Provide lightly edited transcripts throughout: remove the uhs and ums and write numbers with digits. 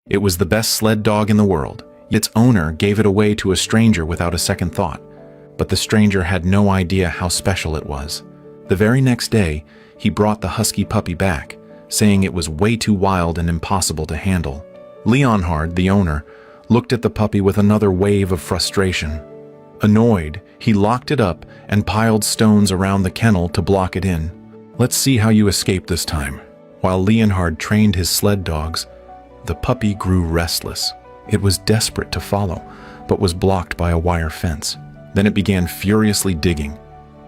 It was the best sled dog in the world. Its owner gave it away to a stranger without a second thought. But the stranger had no idea how special it was. The very next day, he brought the husky puppy back, saying it was way too wild and impossible to handle. Leonhard, the owner, looked at the puppy with another wave of frustration. Annoyed, he locked it up and piled stones around the kennel to block it in. "Let's see how you escape this time." While Leonhard trained his sled dogs, the puppy grew restless. It was desperate to follow, but was blocked by a wire fence. Then it began furiously digging.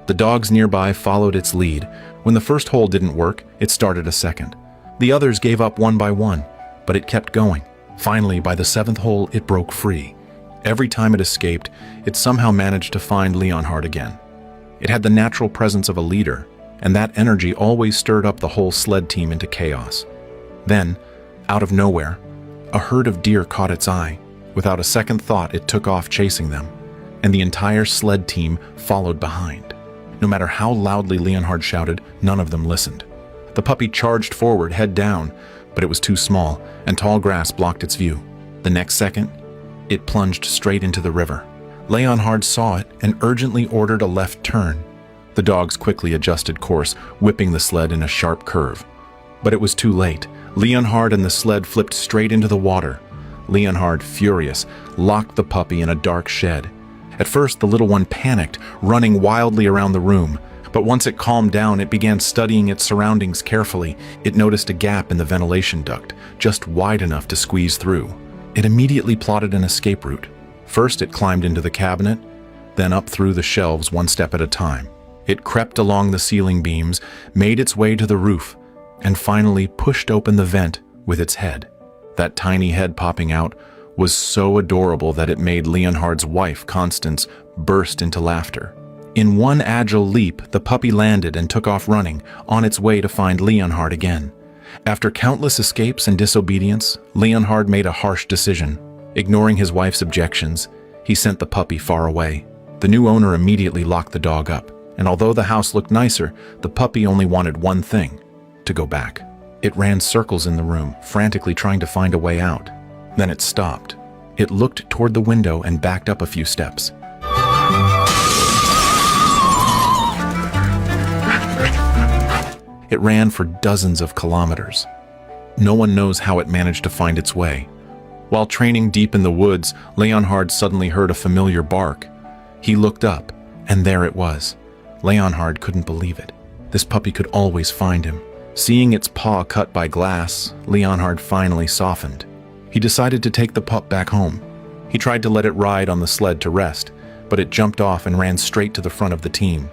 The dogs nearby followed its lead. When the first hole didn't work, it started a second. The others gave up one by one, but it kept going. Finally, by the seventh hole, it broke free. Every time it escaped, it somehow managed to find Leonhard again. It had the natural presence of a leader, and that energy always stirred up the whole sled team into chaos. Then, out of nowhere, a herd of deer caught its eye. Without a second thought, it took off chasing them, and the entire sled team followed behind. No matter how loudly Leonhard shouted, none of them listened. The puppy charged forward, head down, but it was too small, and tall grass blocked its view. The next second, it plunged straight into the river. Leonhard saw it and urgently ordered a left turn. The dogs quickly adjusted course, whipping the sled in a sharp curve. But it was too late. Leonhard and the sled flipped straight into the water. Leonhard, furious, locked the puppy in a dark shed. At first, the little one panicked, running wildly around the room. But once it calmed down, it began studying its surroundings carefully. It noticed a gap in the ventilation duct, just wide enough to squeeze through. It immediately plotted an escape route. First, it climbed into the cabinet, then up through the shelves one step at a time. It crept along the ceiling beams, made its way to the roof, and finally pushed open the vent with its head. That tiny head popping out was so adorable that it made Leonhard's wife, Constance, burst into laughter. In one agile leap, the puppy landed and took off running, on its way to find Leonhard again. After countless escapes and disobedience, Leonhard made a harsh decision. Ignoring his wife's objections, he sent the puppy far away. The new owner immediately locked the dog up, and although the house looked nicer, the puppy only wanted one thing: to go back. It ran circles in the room, frantically trying to find a way out. Then it stopped. It looked toward the window and backed up a few steps. It ran for dozens of kilometers. No one knows how it managed to find its way. While training deep in the woods, Leonhard suddenly heard a familiar bark. He looked up, and there it was. Leonhard couldn't believe it. This puppy could always find him. Seeing its paw cut by glass, Leonhard finally softened. He decided to take the pup back home. He tried to let it ride on the sled to rest, but it jumped off and ran straight to the front of the team.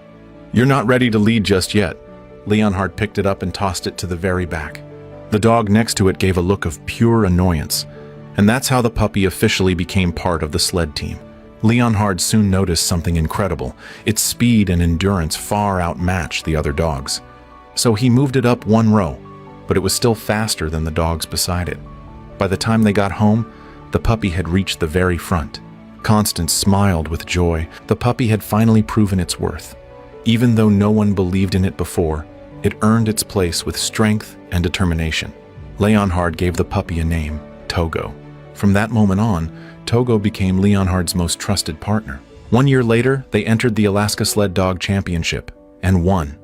"You're not ready to lead just yet." Leonhard picked it up and tossed it to the very back. The dog next to it gave a look of pure annoyance, and that's how the puppy officially became part of the sled team. Leonhard soon noticed something incredible. Its speed and endurance far outmatched the other dogs. So he moved it up one row, but it was still faster than the dogs beside it. By the time they got home, the puppy had reached the very front. Constance smiled with joy. The puppy had finally proven its worth. Even though no one believed in it before, it earned its place with strength and determination. Leonhard gave the puppy a name, Togo. From that moment on, Togo became Leonhard's most trusted partner. 1 year later, they entered the Alaska Sled Dog Championship and won.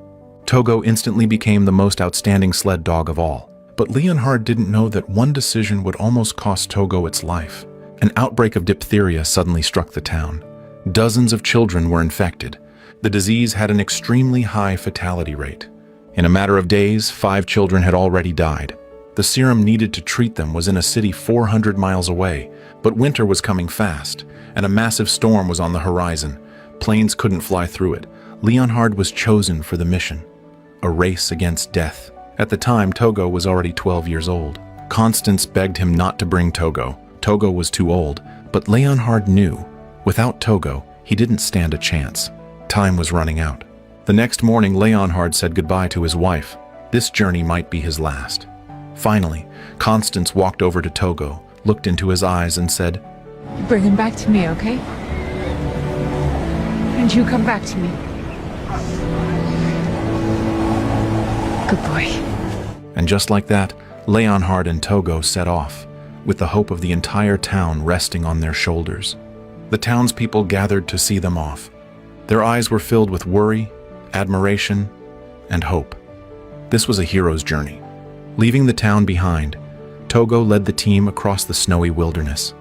Togo instantly became the most outstanding sled dog of all. But Leonhard didn't know that one decision would almost cost Togo its life. An outbreak of diphtheria suddenly struck the town. Dozens of children were infected. The disease had an extremely high fatality rate. In a matter of days, 5 children had already died. The serum needed to treat them was in a city 400 miles away, but winter was coming fast, and a massive storm was on the horizon. Planes couldn't fly through it. Leonhard was chosen for the mission. A race against death. At the time, Togo was already 12 years old. Constance begged him not to bring Togo. Togo was too old, but Leonhard knew. Without Togo, he didn't stand a chance. Time was running out. The next morning, Leonhard said goodbye to his wife. This journey might be his last. Finally, Constance walked over to Togo, looked into his eyes and said, "Bring him back to me, okay? And you come back to me. Good boy." And just like that, Leonhard and Togo set off. with the hope of the entire town resting on their shoulders. The townspeople gathered to see them off. Their eyes were filled with worry, admiration, and hope. This was a hero's journey. Leaving the town behind, Togo led the team across the snowy wilderness.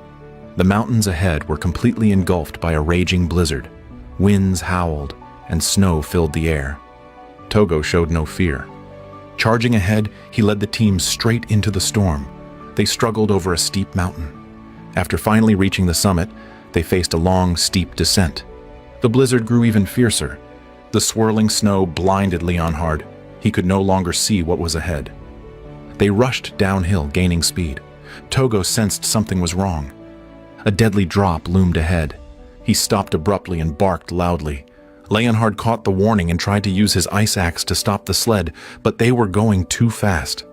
The mountains ahead were completely engulfed by a raging blizzard. Winds howled, and snow filled the air. Togo showed no fear. Charging ahead, he led the team straight into the storm. They struggled over a steep mountain. After finally reaching the summit, they faced a long, steep descent. The blizzard grew even fiercer. The swirling snow blinded Leonhard. He could no longer see what was ahead. They rushed downhill, gaining speed. Togo sensed something was wrong. A deadly drop loomed ahead. He stopped abruptly and barked loudly. Leonhard caught the warning and tried to use his ice axe to stop the sled, but they were going too fast.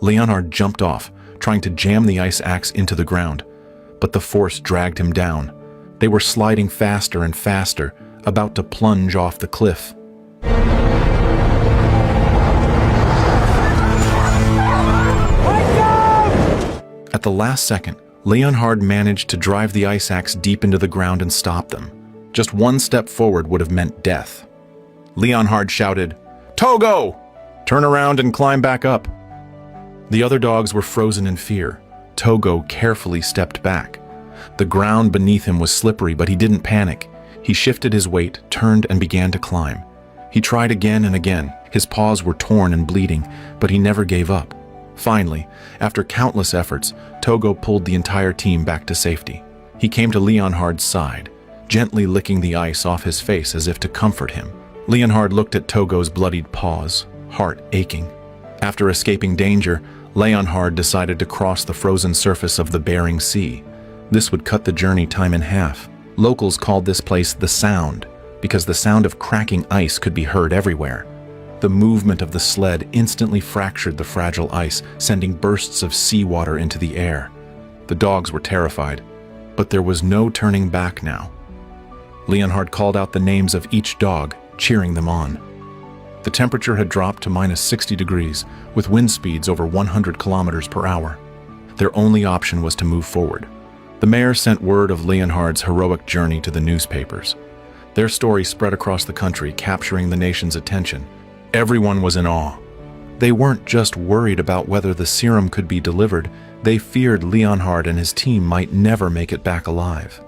Leonhard jumped off, trying to jam the ice axe into the ground, but the force dragged him down. They were sliding faster and faster, about to plunge off the cliff. At the last second, Leonhard managed to drive the ice axe deep into the ground and stop them. Just one step forward would have meant death. Leonhard shouted, "Togo! Turn around and climb back up." The other dogs were frozen in fear. Togo carefully stepped back. The ground beneath him was slippery, but he didn't panic. He shifted his weight, turned, and began to climb. He tried again and again. His paws were torn and bleeding, but he never gave up. Finally, after countless efforts, Togo pulled the entire team back to safety. He came to Leonhard's side, gently licking the ice off his face as if to comfort him. Leonhard looked at Togo's bloodied paws, heart aching. After escaping danger, Leonhard decided to cross the frozen surface of the Bering Sea. This would cut the journey time in half. Locals called this place the Sound, because the sound of cracking ice could be heard everywhere. The movement of the sled instantly fractured the fragile ice, sending bursts of seawater into the air. The dogs were terrified, but there was no turning back now. Leonhard called out the names of each dog, cheering them on. The temperature had dropped to -60 degrees, with wind speeds over 100 kilometers per hour. Their only option was to move forward. The mayor sent word of Leonhard's heroic journey to the newspapers. Their story spread across the country, capturing the nation's attention. Everyone was in awe. They weren't just worried about whether the serum could be delivered, they feared Leonhard and his team might never make it back alive.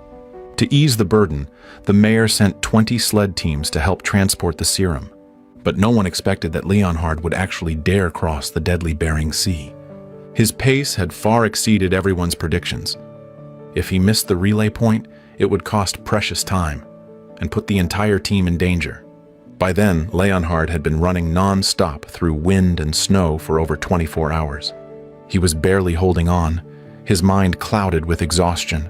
To ease the burden, the mayor sent 20 sled teams to help transport the serum. But no one expected that Leonhard would actually dare cross the deadly Bering Sea. His pace had far exceeded everyone's predictions. If he missed the relay point, it would cost precious time and put the entire team in danger. By then, Leonhard had been running non-stop through wind and snow for over 24 hours. He was barely holding on, his mind clouded with exhaustion.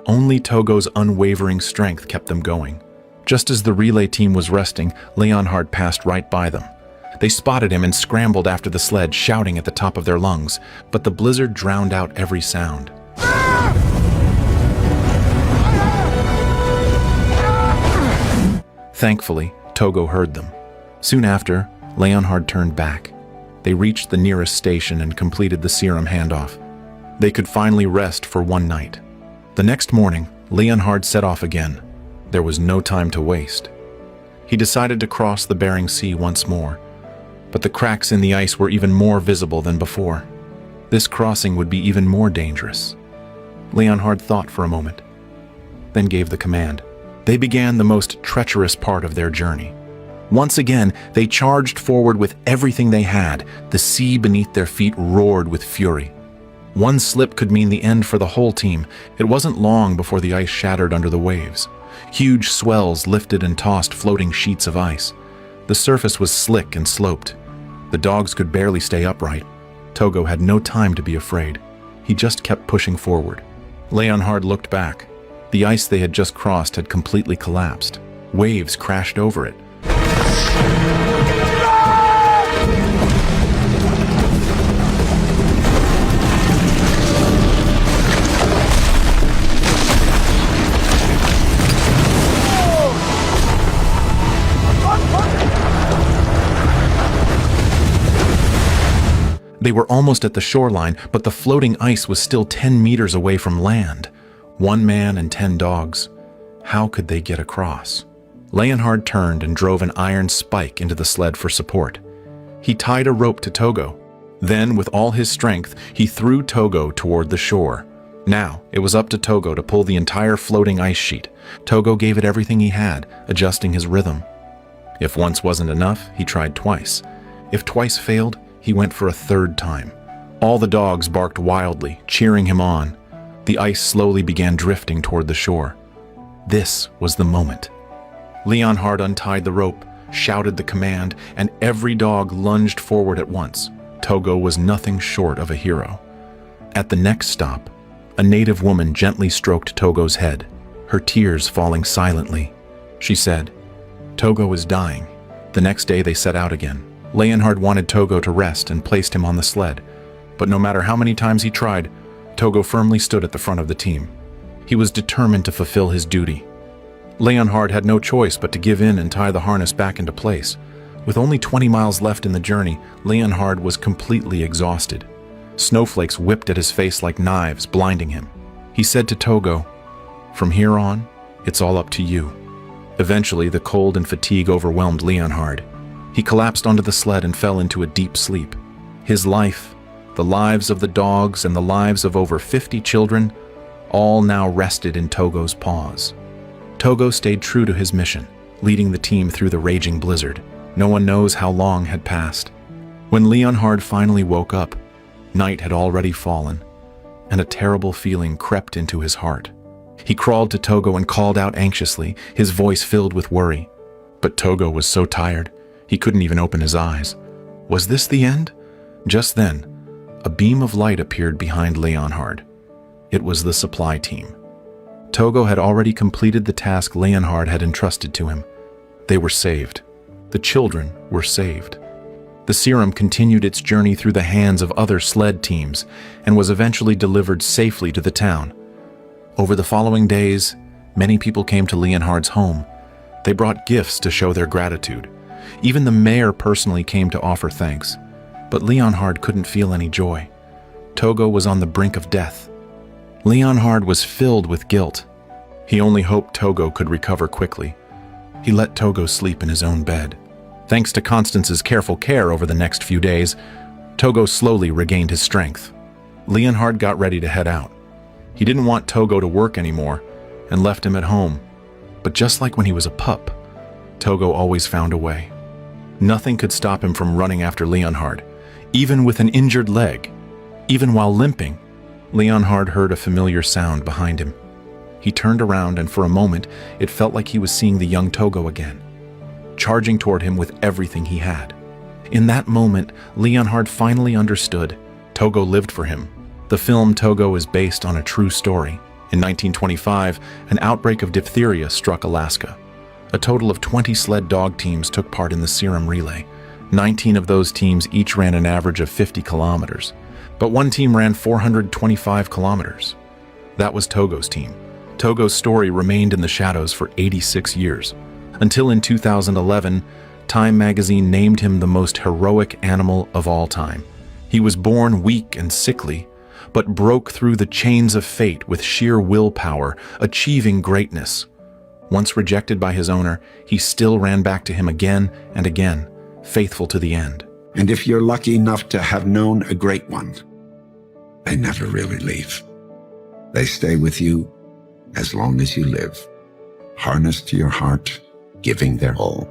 Only Togo's unwavering strength kept them going. Just as the relay team was resting, Leonhard passed right by them. They spotted him and scrambled after the sled, shouting at the top of their lungs, but the blizzard drowned out every sound. Thankfully, Togo heard them. Soon after, Leonhard turned back. They reached the nearest station and completed the serum handoff. They could finally rest for one night. The next morning, Leonhard set off again. There was no time to waste. He decided to cross the Bering Sea once more, but the cracks in the ice were even more visible than before. This crossing would be even more dangerous. Leonhard thought for a moment, then gave the command. They began the most treacherous part of their journey. Once again, they charged forward with everything they had. The sea beneath their feet roared with fury. One slip could mean the end for the whole team. It wasn't long before the ice shattered under the waves. Huge swells lifted and tossed floating sheets of ice. The surface was slick and sloped. The dogs could barely stay upright. Togo had no time to be afraid. He just kept pushing forward. Leonhard looked back. The ice they had just crossed had completely collapsed. Waves crashed over it. They were almost at the shoreline, but the floating ice was still 10 meters away from land. 1 man and 10 dogs. How could they get across? Leonhard turned and drove an iron spike into the sled for support. He tied a rope to Togo. Then, with all his strength, he threw Togo toward the shore. Now, it was up to Togo to pull the entire floating ice sheet. Togo gave it everything he had, adjusting his rhythm. If once wasn't enough, he tried twice. If twice failed, he went for a 3rd time. All the dogs barked wildly, cheering him on. The ice slowly began drifting toward the shore. This was the moment. Leonhard untied the rope, shouted the command, and every dog lunged forward at once. Togo was nothing short of a hero. At the next stop, a native woman gently stroked Togo's head, her tears falling silently. She said, "Togo is dying." The next day they set out again. Leonhard wanted Togo to rest and placed him on the sled, but no matter how many times he tried, Togo firmly stood at the front of the team. He was determined to fulfill his duty. Leonhard had no choice but to give in and tie the harness back into place. With only 20 miles left in the journey, Leonhard was completely exhausted. Snowflakes whipped at his face like knives, blinding him. He said to Togo, "From here on, it's all up to you." Eventually, the cold and fatigue overwhelmed Leonhard. He collapsed onto the sled and fell into a deep sleep. His life, the lives of the dogs, and the lives of over 50 children, all now rested in Togo's paws. Togo stayed true to his mission, leading the team through the raging blizzard. No one knows how long had passed. When Leonhard finally woke up, night had already fallen, and a terrible feeling crept into his heart. He crawled to Togo and called out anxiously, his voice filled with worry. But Togo was so tired, he couldn't even open his eyes. Was this the end? Just then, a beam of light appeared behind Leonhard. It was the supply team. Togo had already completed the task Leonhard had entrusted to him. They were saved. The children were saved. The serum continued its journey through the hands of other sled teams and was eventually delivered safely to the town. Over the following days, many people came to Leonhard's home. They brought gifts to show their gratitude. Even the mayor personally came to offer thanks. But Leonhard couldn't feel any joy. Togo was on the brink of death. Leonhard was filled with guilt. He only hoped Togo could recover quickly. He let Togo sleep in his own bed. Thanks to Constance's careful care over the next few days, Togo slowly regained his strength. Leonhard got ready to head out. He didn't want Togo to work anymore and left him at home. But just like when he was a pup, Togo always found a way. Nothing could stop him from running after Leonhard, even with an injured leg. Even while limping, Leonhard heard a familiar sound behind him. He turned around, and for a moment, it felt like he was seeing the young Togo again, charging toward him with everything he had. In that moment, Leonhard finally understood. Togo lived for him. The film Togo is based on a true story. In 1925, an outbreak of diphtheria struck Alaska. A total of 20 sled dog teams took part in the serum relay. 19 of those teams each ran an average of 50 kilometers. But one team ran 425 kilometers. That was Togo's team. Togo's story remained in the shadows for 86 years, until in 2011, Time magazine named him the most heroic animal of all time. He was born weak and sickly, but broke through the chains of fate with sheer willpower, achieving greatness. Once rejected by his owner, he still ran back to him again and again, faithful to the end. And if you're lucky enough to have known a great one, they never really leave. They stay with you as long as you live, harnessed to your heart, giving their all.